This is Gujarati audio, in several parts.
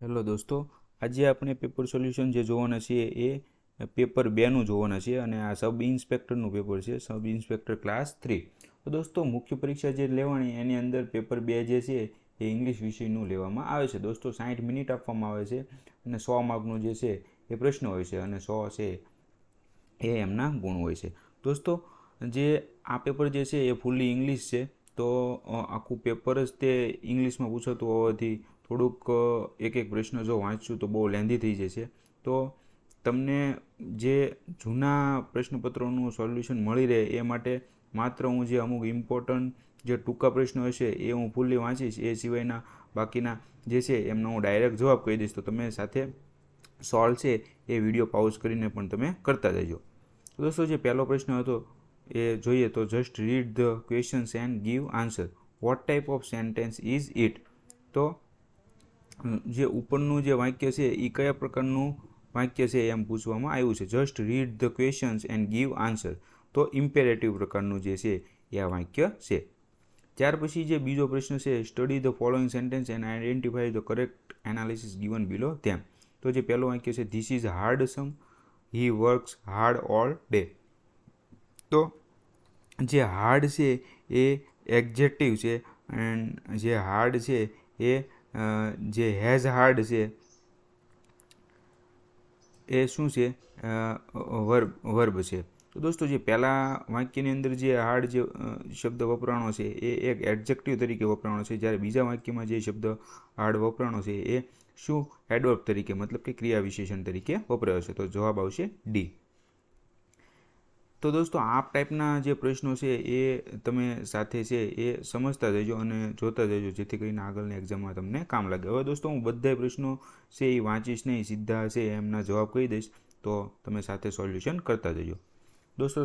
હેલો દોસ્તો, આજે આપણે પેપર સોલ્યુશન જે જોવાના છીએ એ પેપર 2નું જોવાના છીએ અને આ સબ ઇન્સ્પેક્ટરનું પેપર છે, સબ ઇન્સ્પેક્ટર ક્લાસ 3. તો દોસ્તો, મુખ્ય પરીક્ષા જે લેવાની એની અંદર પેપર 2 જે છે એ ઇંગ્લિશ વિષયનું લેવામાં આવે છે. દોસ્તો, 60 મિનિટ આપવામાં આવે છે અને 100 માર્કનું જે છે એ પ્રશ્ન હોય છે અને 100 છે એ એમના ગુણ હોય છે. દોસ્તો, જે આ પેપર જે છે એ ફૂલ્લી ઇંગ્લિશ છે, તો આખું પેપર જ તે ઇંગ્લિશમાં પૂછાતું હોવાથી થોડુંક એક એક પ્રશ્ન જો વાંચશું તો બહુ લેન્ધી થઈ જશે. તો તમને જે જૂના પ્રશ્નપત્રોનું સોલ્યુશન મળી રહે એ માટે માત્ર હું જે અમુક ઇમ્પોર્ટન્ટ જે ટૂંકા પ્રશ્નો હશે એ હું ફૂલ્લી વાંચીશ. એ સિવાયના બાકીના જે છે એમનો હું ડાયરેક્ટ જવાબ કહી દઈશ. તો તમે સાથે સોલ્વ છે એ વિડીયો પાઉઝ કરીને પણ તમે કરતા જજો. તો દોસ્તો, જે પહેલો પ્રશ્ન હતો એ જોઈએ તો just read the questions and give answer. What type of sentence is it? તો જે ઉપરનું જે વાક્ય છે એ કયા પ્રકારનું વાક્ય છે એમ પૂછવામાં આવ્યું છે. Just read the questions and give answer. તો ઇમ્પેરેટિવ પ્રકારનું જે છે એ આ વાક્ય છે. ત્યાર પછી જે બીજો પ્રશ્ન છે, study the following sentence and identify the correct analysis given below them. તો જે પહેલો વાક્ય છે, this is hard some, he works hard all day. તો જે હાર્ડ છે એ એડજેક્ટિવ છે એન્ડ જે હાર્ડ છે એ જે હેઝ હાર્ડ છે એ શું છે? વર્બ છે. તો દોસ્તો, જે પહેલા વાક્યની અંદર જે હાર્ડ જે શબ્દ વપરાણો છે એ એક એડજેક્ટિવ તરીકે વપરાણો છે, જ્યારે બીજા વાક્યમાં જે શબ્દ હાર્ડ વપરાણો છે એ શું? એડવર્બ તરીકે, મતલબ કે ક્રિયા વિશેષણ તરીકે વપરાયો છે. તો જવાબ આવશે ડી. તો દોસ્તો, આ ટાઈપના જે પ્રશ્નો છે એ તમે સાથે છે એ સમજતા જજો અને જોતા જજો, જેથી કરીને આગળની એક્ઝામમાં તમને કામ લાગે. હવે દોસ્તો, હું બધા પ્રશ્નો છે એ વાંચીશ નહીં, સીધા છે એમના જવાબ કહી દઈશ, તો તમે સાથે સોલ્યુશન કરતા જજો. દોસ્તો,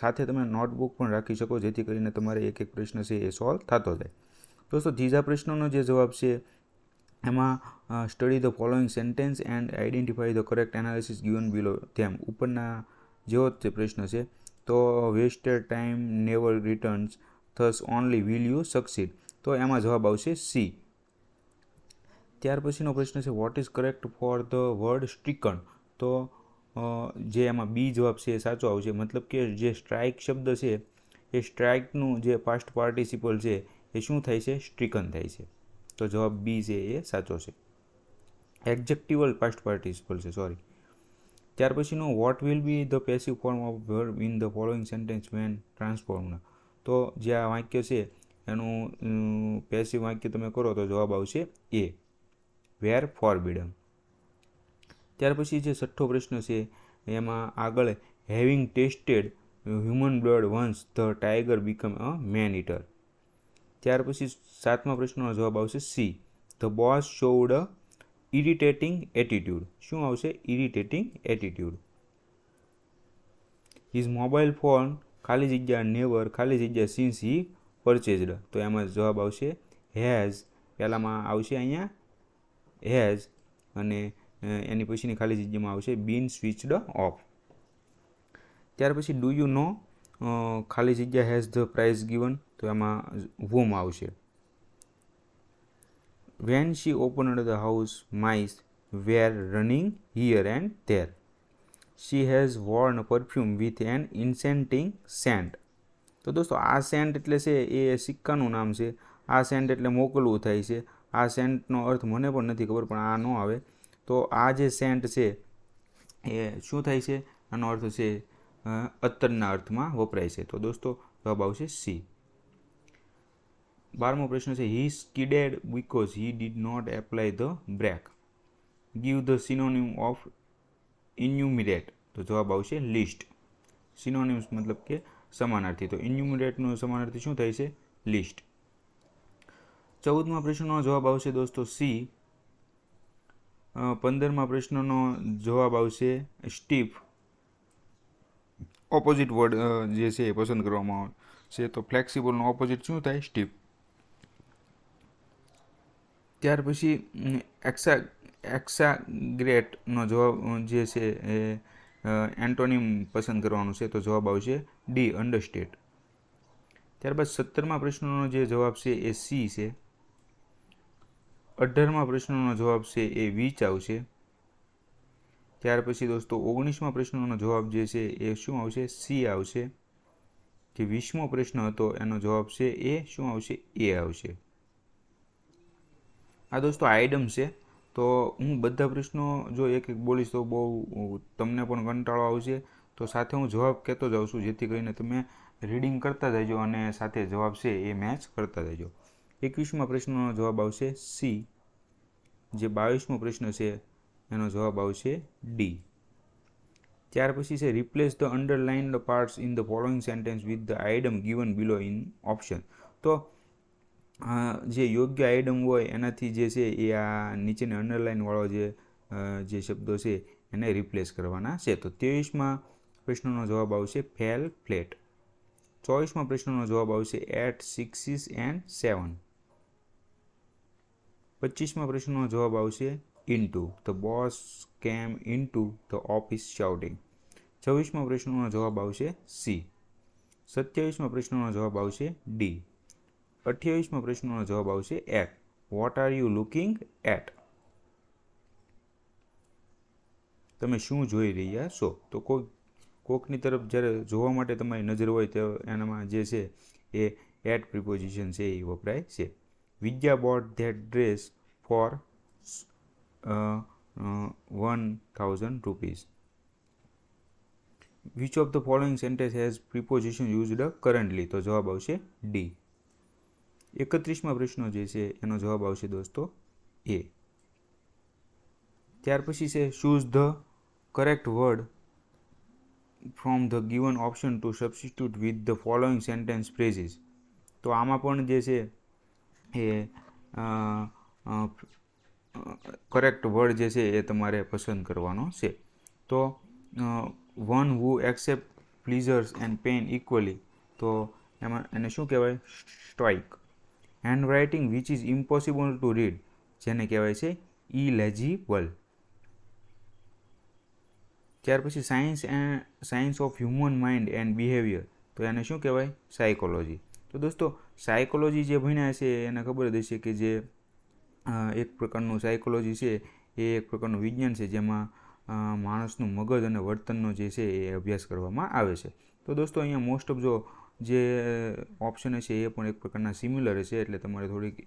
સાથે તમે નોટબુક પણ રાખી શકો, જેથી કરીને તમારે એક એક પ્રશ્ન છે એ સોલ્વ થતો જાય. દોસ્તો, ત્રીજા પ્રશ્નનો જે જવાબ છે એમાં study the following sentence and identify the correct analysis given below them. ઉપરના જેવો જ તે પ્રશ્ન છે. તો wasted time never returns, thus only will you succeed. તો એમાં જવાબ આવશે સી. ત્યાર પછીનો પ્રશ્ન છે, what is correct for the word stricken. તો જે એમાં બી જવાબ છે એ સાચો આવશે, મતલબ કે જે સ્ટ્રાઇક શબ્દ છે એ સ્ટ્રાઇકનું જે પાસ્ટ પાર્ટિસિપલ છે એ શું થાય છે? સ્ટ્રીકન થાય છે. તો જવાબ બી છે એ સાચો છે. એડજેક્ટિવલ પાસ્ટ પાર્ટિસિપલ છે, સોરી. ત્યાર પછીનું, what will be the passive form of verb in the following sentence when transformed. તો જે આ વાક્ય છે એનું પેસિવ વાક્ય તમે કરો તો જવાબ આવશે એ, વેર ફોરબિડન. ત્યાર પછી જે છઠ્ઠો પ્રશ્ન છે એમાં આગળ, having tested human blood once the tiger become a man eater. ત્યાર પછી સાતમા પ્રશ્નનો જવાબ આવશે C, the boss showed a irritating attitude. શું આવશે? Irritating attitude. His mobile phone ખાલી જગ્યા નેવર ખાલી જગ્યા સિન્સ હી પરચેઝડ. તો એમાં જવાબ આવશે હેઝ. પહેલામાં આવશે અહીંયા હેઝ અને એની પછીની ખાલી જગ્યામાં આવશે બીન સ્વિચડ ઓફ. ત્યાર પછી ડુ યુ નો ખાલી જગ્યા હેઝ ધ પ્રાઇઝ ગિવન. તો એમાં વોમ આવશે. When she opened the house mice were running here and there. She has worn perfume with an incenting scent. તો દોસ્તો, આ સેન્ટ એટલે છે એ સિક્કાનું નામ છે. આ સેન્ટ એટલે મોકલવું થાય છે. આ સેન્ટનો અર્થ મને પણ નથી ખબર, પણ આ ન આવે. તો આ જે સેન્ટ છે એ શું થાય છે? આનો અર્થ છે અત્તરના અર્થમાં વપરાય છે. તો દોસ્તો, જવાબ આવશે સી. 12મો પ્રશ્ન છે, he skidded because he did not apply the brake. Give the synonym of enumerate. તો જવાબ આવશે લિસ્ટ. સિનોનિમ્સ મતલબ કે સમાનાર્થી. તો ઇન્યુમિરેટનો સમાનાર્થી શું થાય છે? લિસ્ટ. 14મા પ્રશ્નનો જવાબ આવશે દોસ્તો સી. 15મા પ્રશ્નનો જવાબ આવશે સ્ટીફ. ઓપોઝિટ વર્ડ જે છે એ પસંદ કરવામાં આવશે. તો ફ્લેક્સિબલનો ઓપોઝિટ શું થાય? સ્ટીફ. ત્યાર પછી એક્સાગ્રેટનો જવાબ જે છે એ એન્ટોનિમ પસંદ કરવાનું છે. તો જવાબ આવશે ડી, અંડરસ્ટેટ. ત્યારબાદ 17મા પ્રશ્નનો જે જવાબ છે એ સી છે, 18મા પ્રશ્નનો જવાબ છે એ વીચ આવશે. ત્યાર પછી દોસ્તો 19મા પ્રશ્નનો જવાબ જે છે એ શું આવશે? સી આવશે. જે 20મો પ્રશ્ન હતો એનો જવાબ છે એ શું આવશે? એ આવશે. આ દોસ્તો આઈટમ છે. તો હું બધા પ્રશ્નો જો એક એક બોલીશ તો બહુ તમને પણ કંટાળો આવશે. તો સાથે હું જવાબ કહેતો જાઉં છું, જેથી કરીને તમે રીડિંગ કરતા જજો અને સાથે જવાબ છે એ મેચ કરતા જજો. 21મા પ્રશ્નનો જવાબ આવશે સી. જે 22મો પ્રશ્ન છે એનો જવાબ આવશે ડી. ત્યાર પછી છે replace the underlined parts in the following sentence with the item given below in option. તો જે યોગ્ય આઇટમ હોય એનાથી જે છે એ આ નીચેની અંડરલાઇનવાળો જે શબ્દો છે એને રિપ્લેસ કરવાના છે. તો 23મા પ્રશ્નનો જવાબ આવશે ફેલ ફ્લેટ. 24મા પ્રશ્નનો જવાબ આવશે એટ 6 and 7. 25મા પ્રશ્નનો જવાબ આવશે ઇન્ટુ. ધ બોસ કેમ ઇન્ટુ ધ ઓફિસ શાઉટિંગ. 26મા પ્રશ્નનો જવાબ આવશે સી. 27મા પ્રશ્નનો જવાબ આવશે ડી. 28મા પ્રશ્નનો જવાબ આવશે at. What are you looking at? તમે શું જોઈ રહ્યા છો? તો કોકની તરફ જ્યારે જોવા માટે તમારી નજર હોય તો એનામાં જે છે એ એટ પ્રિપોઝિશન છે એ વપરાય છે. Vidya bought that dress for 1000 rupees. Which of the following sentence has preposition used currently? તો જવાબ આવશે ડી. 31મા પ્રશ્નો જે છે એનો જવાબ આવશે દોસ્તો એ. ત્યાર પછી છે choose the correct word from the given option to substitute with the following sentence phrases. તો આમાં પણ જે છે એ કરેક્ટ વર્ડ જે છે એ તમારે પસંદ કરવાનો છે. તો one who accept pleasures and pain equally, તો એમાં એને શું કહેવાય? Stoic. Handwriting which is impossible to read, જેને કહેવાય છે ઇલેજિબલ. ત્યાર પછી science of human mind and behaviour, તો એને શું કહેવાય? સાયકોલોજી. તો દોસ્તો સાયકોલોજી જે ભણ્યા છે એને ખબર જ હશે કે જે એક પ્રકારનું સાયકોલોજી છે એ એક પ્રકારનું વિજ્ઞાન છે જેમાં માણસનું મગજ અને વર્તનનો જે છે એ અભ્યાસ કરવામાં આવે છે. તો દોસ્તો અહીંયા મોસ્ટ ઓફ જો જે ઓપ્શન છે એ પણ એક પ્રકારના સિમિલર છે, એટલે તમારે થોડીક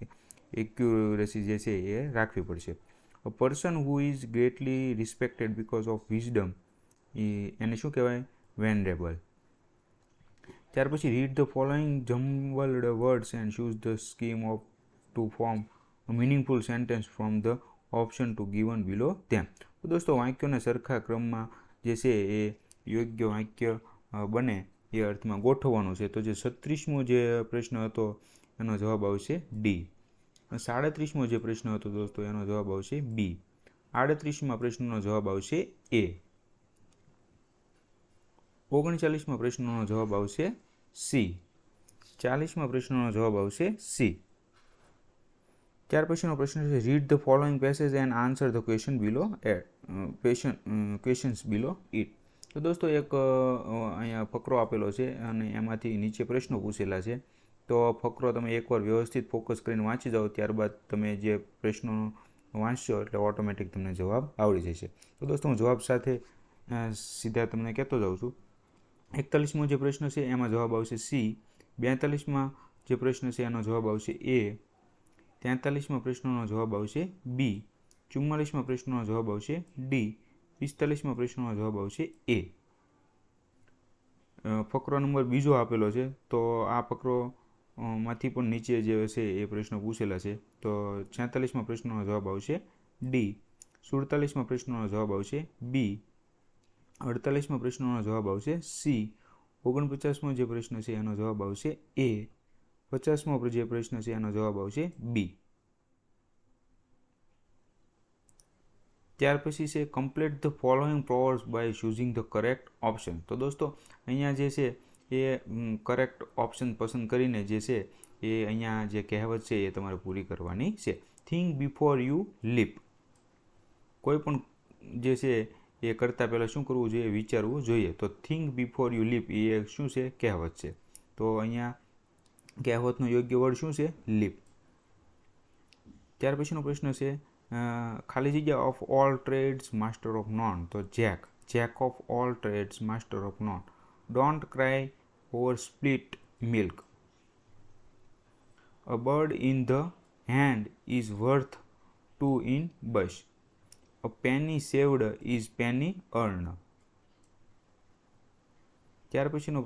એક્યુરેસી જે છે એ રાખવી પડશે. A person who is greatly respected because of wisdom, એને શું કહેવાય? વેનરેબલ. ત્યાર પછી read the following jumbled words and choose the scheme of to form a meaningful sentence from the option to given below them. તો દોસ્તો વાક્યોને સરખા ક્રમમાં જે છે એ યોગ્ય વાક્ય બને એ અર્થમાં ગોઠવવાનું છે. તો જે 36મો જે પ્રશ્ન હતો એનો જવાબ આવશે ડી. 37મો જે પ્રશ્ન હતો દોસ્તો એનો જવાબ આવશે બી. 38મા પ્રશ્નનો જવાબ આવશે એ. 39મા પ્રશ્નનો જવાબ આવશે સી. 40મા પ્રશ્નનો જવાબ આવશે સી. ત્યાર પછીનો પ્રશ્ન છે read the following passage and answer the question below questions below it. તો દોસ્તો એક અહીંયા ફકરો આપેલો છે અને એમાંથી નીચે પ્રશ્નો પૂછેલા છે. તો ફકરો તમે એકવાર વ્યવસ્થિત ફોકસ કરીને વાંચી જાઓ, ત્યારબાદ તમે જે પ્રશ્નો વાંચશો એટલે ઓટોમેટિક તમને જવાબ આવડી જશે. તો દોસ્તો હું જવાબ સાથે સીધા તમને કહેતો જાઉં છું. 41મો જે પ્રશ્ન છે એમાં જવાબ આવશે સી. 42મા જે પ્રશ્ન છે એનો જવાબ આવશે એ. 43મા પ્રશ્નનો જવાબ આવશે બી. 44મા પ્રશ્નનો જવાબ આવશે ડી. 45મા પ્રશ્નનો જવાબ આવશે એ. ફકરો નંબર બીજો આપેલો છે, તો આ ફકરો માંથી પણ નીચે જે છે એ પ્રશ્નો પૂછેલા છે. તો 46મા પ્રશ્નનો જવાબ આવશે ડી. 47મા પ્રશ્નનો જવાબ આવશે બી. 48મા પ્રશ્નનો જવાબ આવશે સી. 49મો જે પ્રશ્ન છે એનો જવાબ આવશે એ. 50મો જે પ્રશ્ન છે એનો જવાબ આવશે બી. ત્યાર પછી છે complete the following proverbs by choosing the correct option. તો દોસ્તો અહીંયા જે છે એ કરેક્ટ ઓપ્શન પસંદ કરીને જે છે એ અહીંયા જે કહેવત છે એ તમારે પૂરી કરવાની છે. Think before you leap. કોઈ પણ જે છે એ કરતાં પહેલાં શું કરવું જોઈએ? વિચારવું જોઈએ. તો થિંક બિફોર યુ લીપ એ શું છે? કહેવત છે. તો અહીંયા કહેવતનો યોગ્ય વર્ડ શું છે? લીપ. ત્યાર પછીનો પ્રશ્ન છે ખાલી જગ્યા of all trades master of none. તો jack of all trades master of none. Don't cry over split milk. A bird in the hand is worth two in bush. A penny saved is penny earned. ત્યાર પછીનો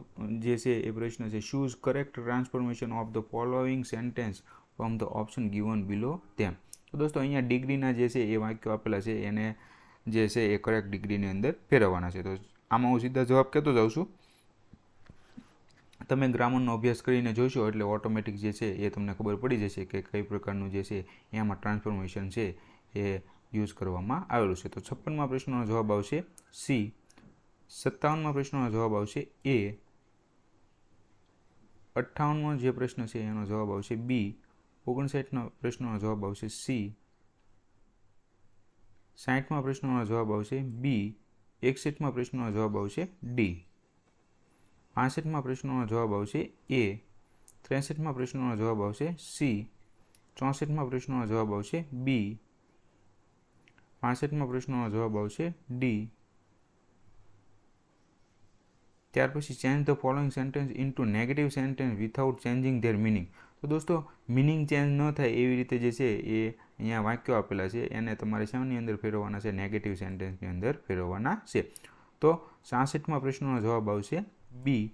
જે છે એ પ્રશ્ન છે choose correct transformation of the following sentence from the option given below them. તો દોસ્તો અહીંયા ડિગ્રીના જે છે એ વાક્યો આપેલા છે એને જે છે એ કરેક્ટ ડિગ્રીની અંદર ફેરવવાના છે. તો આમાં હું સીધા જવાબ કહેતો જાઉં છું. તમે ગ્રામરનો અભ્યાસ કરીને જોશો એટલે ઓટોમેટિક જે છે એ તમને ખબર પડી જશે કે કઈ પ્રકારનું જે છે એમાં ટ્રાન્સફોર્મેશન છે એ યુઝ કરવામાં આવેલું છે. તો 56મા પ્રશ્નનો જવાબ આવશે સી. 57મા પ્રશ્નનો જવાબ આવશે એ. 58મો જે પ્રશ્ન છે એનો જવાબ આવશે બી. 59ના પ્રશ્નનો જવાબ આવશે સી. 60મા પ્રશ્નનો જવાબ આવશે બી. 61મા પ્રશ્નનો જવાબ આવશે ડી. 65મા પ્રશ્નનો જવાબ આવશે એ. 63મા પ્રશ્નનો જવાબ આવશે સી. 64મા પ્રશ્નનો જવાબ આવશે બી. 65મા પ્રશ્નનો જવાબ આવશે ડી. ત્યાર પછી change the following sentence into negative sentence without changing there meaning. તો દોસ્તો મિનિંગ ચેન્જ ન થાય એવી રીતે જે છે એ અહીંયા વાક્યો આપેલા છે એને તમારે શાની અંદર ફેરવવાના છે? નેગેટિવ સેન્ટેન્સની અંદર ફેરવવાના છે. તો 66મા પ્રશ્નનો જવાબ આવશે બી.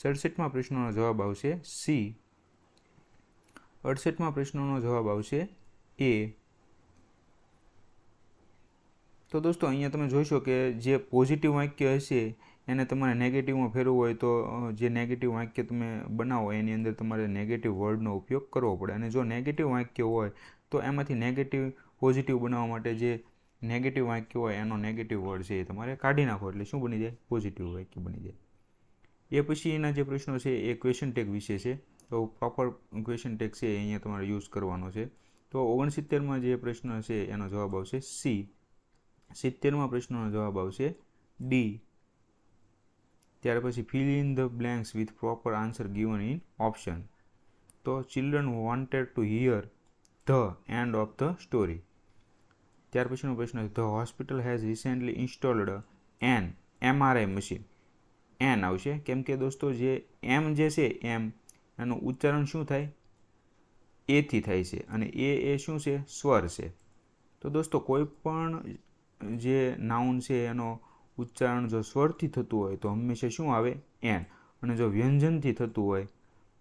67મા પ્રશ્નનો જવાબ આવશે સી. 68મા પ્રશ્નનો જવાબ આવશે એ. તો દોસ્તો અહીંયા તમે જોઈશો કે જે પોઝિટિવ વાક્ય હશે એને તમારે નેગેટિવમાં ફેરવવું હોય તો જે નેગેટિવ વાક્ય તમે બનાવો એની અંદર તમારે નેગેટિવ વર્ડનો ઉપયોગ કરવો પડે. અને જો નેગેટિવ વાક્ય હોય તો એમાંથી નેગેટિવ પોઝિટિવ બનાવવા માટે જે નેગેટિવ વાક્ય હોય એનો નેગેટિવ વર્ડ છે એ તમારે કાઢી નાખો એટલે શું બની જાય? પોઝિટિવ વાક્ય બની જાય. એ પછી એના જે પ્રશ્નો છે એ ક્વેશ્ચન ટેગ વિશે છે. તો પ્રોપર ક્વેશ્ચન ટેગ છે અહીંયા તમારે યુઝ કરવાનો છે. તો 69માં જે પ્રશ્ન છે એનો જવાબ આવશે સી. 70મા પ્રશ્નનો જવાબ આવશે ડી. ત્યાર પછી fill in the blanks with proper answer given in option. તો children wanted to hear the end of the story. ત્યાર પછીનો પ્રશ્ન છે the hospital has recently installed an MRI machine. An આવશે કેમ કે દોસ્તો જે એમ જે છે એમ એનું ઉચ્ચારણ શું થાય? એથી થાય છે અને એ શું છે? સ્વર છે. તો દોસ્તો કોઈ પણ જે નાઉન છે એનો ઉચ્ચારણ જો સ્વરથી થતું હોય તો હંમેશા શું આવે? એન. અને જો વ્યંજનથી થતું હોય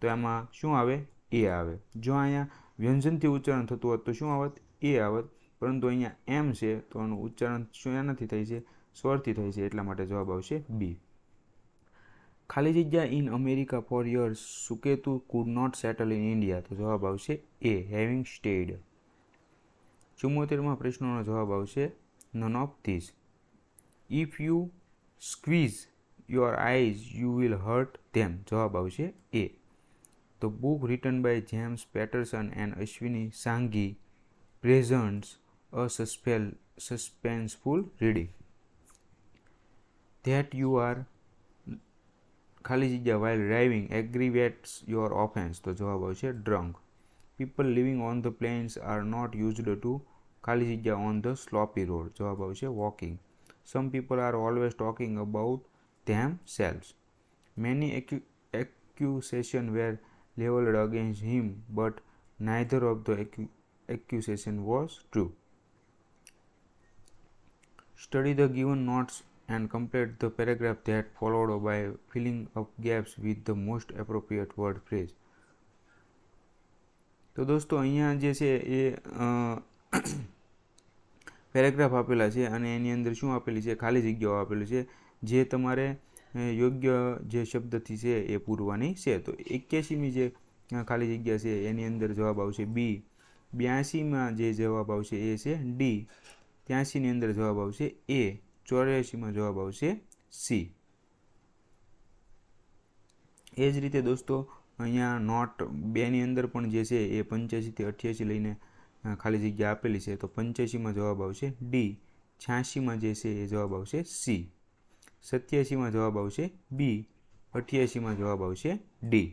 તો એમાં શું આવે? એ આવે. જો અહીંયા વ્યંજનથી ઉચ્ચારણ થતું હોત તો શું આવત? એ આવત. પરંતુ અહીંયા એમ છે તો એનું ઉચ્ચારણ શું એનાથી થાય છે? સ્વરથી થાય છે. એટલા માટે જવાબ આવશે બી. ખાલી જગ્યા in America for years Suketu could not settle in India. તો જવાબ આવશે એ. Having stayed. 74મા પ્રશ્નનો જવાબ આવશે none of this. If you squeeze your eyes you will hurt them. જવાબ આવશે A. The book written by James Patterson and Ashwini Sanghi presents a suspenseful reading. That you are ખાલી જગ્યા while driving aggravates your offense. તો જવાબ આવશે drunk. People living on the plains are not used to ખાલી જગ્યા on the sloppy road. જવાબ આવશે walking. Some people are always talking about themselves. Many accusations were leveled against him but neither of the accusation was true. Study the given notes and complete the paragraph that followed by filling up gaps with the most appropriate word phrase. તો દોસ્તો અહીંયા જે છે એ પેરેગ્રાફ આપેલા છે અને એની અંદર શું આપેલી છે? ખાલી જગ્યાઓ આપેલી છે જે તમારે યોગ્ય જે શબ્દથી છે એ પૂરવાની છે. તો 81મી જે ખાલી જગ્યા છે એની અંદર જવાબ આવશે બી. 82માં જે જવાબ આવશે એ છે ડી. 83ની અંદર જવાબ આવશે એ. 84માં જવાબ આવશે સી. એ જ રીતે દોસ્તો અહીંયા નોટ 2ની અંદર પણ જે છે એ 85 થી 88 લઈને ખાલી જગ્યા આપેલી છે. તો 85માં જવાબ આવશે ડી. 86માં જે છે એ જવાબ આવશે સી. 87માં જવાબ આવશે બી. 88માં જવાબ આવશે ડી.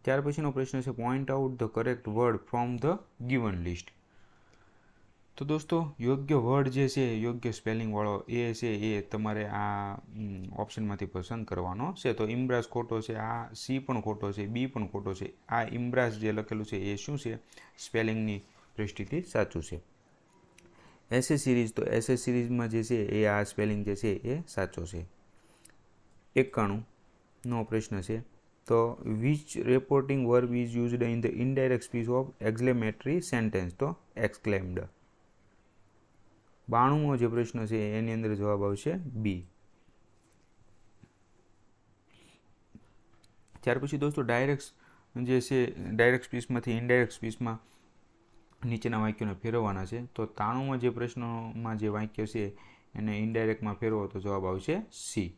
ત્યાર પછીનો પ્રશ્ન છે point out the correct word from the given list. તો દોસ્તો યોગ્ય વર્ડ જે છે યોગ્ય સ્પેલિંગવાળો એ છે એ તમારે આ ઓપ્શનમાંથી પસંદ કરવાનો છે. તો ઇમ્બ્રાસ ખોટો છે, આ સી પણ ખોટો છે, બી પણ ખોટો છે. આ ઇમ્બ્રાસ જે લખેલું છે એ શું છે, સ્પેલિંગની દૃષ્ટિથી સાચું છે. એસએ સિરીઝ, તો એસએ સિરીઝમાં જે છે એ આ સ્પેલિંગ જે છે એ સાચો છે. 91નો પ્રશ્ન છે, તો which reporting verb is used in the indirect speech of exclamatory sentence, તો એક્સક્લેમ્ડ. 92મો જે પ્રશ્ન છે એની અંદર જવાબ આવશે બી. ત્યાર પછી દોસ્તો ડાયરેક્ટ જે છે ડાયરેક્ટ સ્પીચમાંથી ઇનડાયરેક્ટ સ્પીચમાં નીચેના વાક્યોને ફેરવવાના છે. તો 93માં જે પ્રશ્નોમાં જે વાક્ય છે એને ઇનડાયરેક્ટમાં ફેરવો તો જવાબ આવશે સી.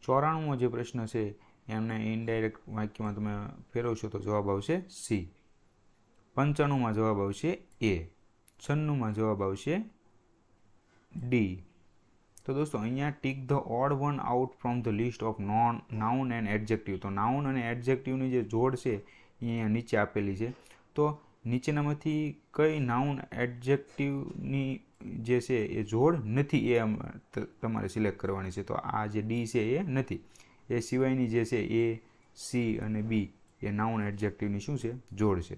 94મો જે પ્રશ્ન છે એમને ઇનડાયરેક્ટ વાક્યમાં તમે ફેરવશો તો જવાબ આવશે સી. 95માં જવાબ આવશે એ. 96માં જવાબ આવશે ડી. તો દોસ્તો અહીંયા tick the odd one out from the list of noun and adjective. તો નાઉન અને એડજેક્ટિવની જે જોડ છે એ અહીંયા નીચે આપેલી છે. તો નીચેનામાંથી કઈ નાઉન એડજેક્ટિવની જે છે એ જોડ નથી એ તમારે સિલેક્ટ કરવાની છે. તો આ જે ડી છે એ નથી. એ સિવાયની જે છે એ, સી અને બી એ નાઉન એડજેક્ટિવની શું છે, જોડ છે.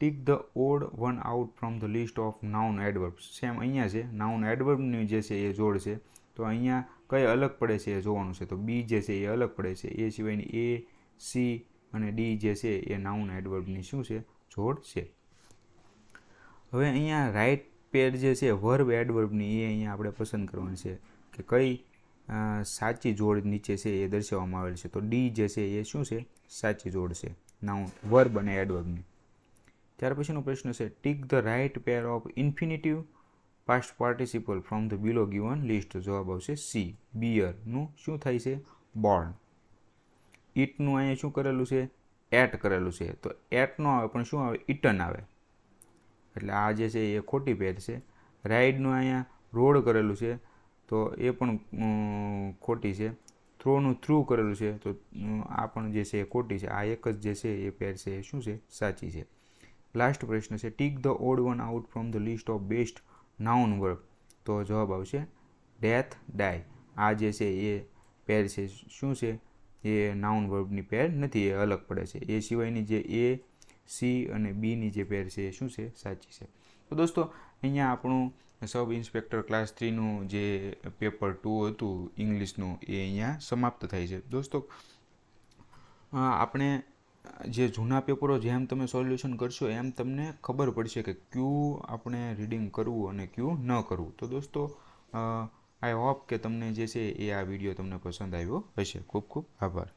Tick the odd one out from the list of noun adverbs. Same અહીંયા છે નાઉન એડવર્બની જે છે એ જોડ છે. તો અહીંયા કઈ અલગ પડે છે એ જોવાનું છે. તો બી જે છે એ અલગ પડે છે. એ સિવાયની એ, સી અને ડી જે છે એ નાઉન એડવર્બની શું છે, જોડ છે. હવે અહીંયા રાઇટ પેર જે છે વર્બ એડવર્બની એ અહીંયા આપણે પસંદ કરવાની છે કે કઈ સાચી જોડ નીચે છે એ દર્શાવવામાં આવેલ છે. તો ડી જે છે એ શું છે, સાચી જોડ છે નાઉન વર્બ અને એડવર્બની. ત્યાર પછીનો પ્રશ્ન છે tick the right pair of infinitive past participle from the below given list. જવાબ આવશે સી. બિયરનું શું થાય છે, બોર્ન. ઇટનું અહીંયા શું કરેલું છે, એટ કરેલું છે. તો એટ નો આવે પણ શું આવે, ઇટન આવે. એટલે આ જે છે એ ખોટી પેર છે. રાઇડનું અહીંયા રોડ કરેલું છે તો એ પણ ખોટી છે. થ્રોનું થ્રુ કરેલું છે તો આ પણ જે છે એ ખોટી છે. આ એક જ જે છે એ પેર છે એ શું છે, સાચી છે. લાસ્ટ પ્રશ્ન છે tick the odd one out from the list of best noun verb. તો જવાબ આવશે ડેથ, ડાય. આ જે છે એ પેર છે શું છે, એ નાઉન વર્બની પેર નથી, એ અલગ પડે છે. એ સિવાયની જે એ, સી અને બીની જે પેર છે એ શું છે, સાચી છે. તો દોસ્તો અહીંયા આપણું સબ ઇન્સ્પેક્ટર ક્લાસ 3નું જે પેપર 2 હતું ઇંગ્લિશનું એ અહીંયા સમાપ્ત થાય છે. દોસ્તો આપણે જે જૂના પેપરો જેમ તમે સોલ્યુશન કરશો એમ તમને ખબર પડશે કે ક્યું આપણે રીડિંગ કરવું અને ક્યું ન કરવું. તો દોસ્તો આઈ હોપ કે તમને જે છે એ આ વિડીયો તમને પસંદ આવ્યો હશે. ખૂબ ખૂબ આભાર.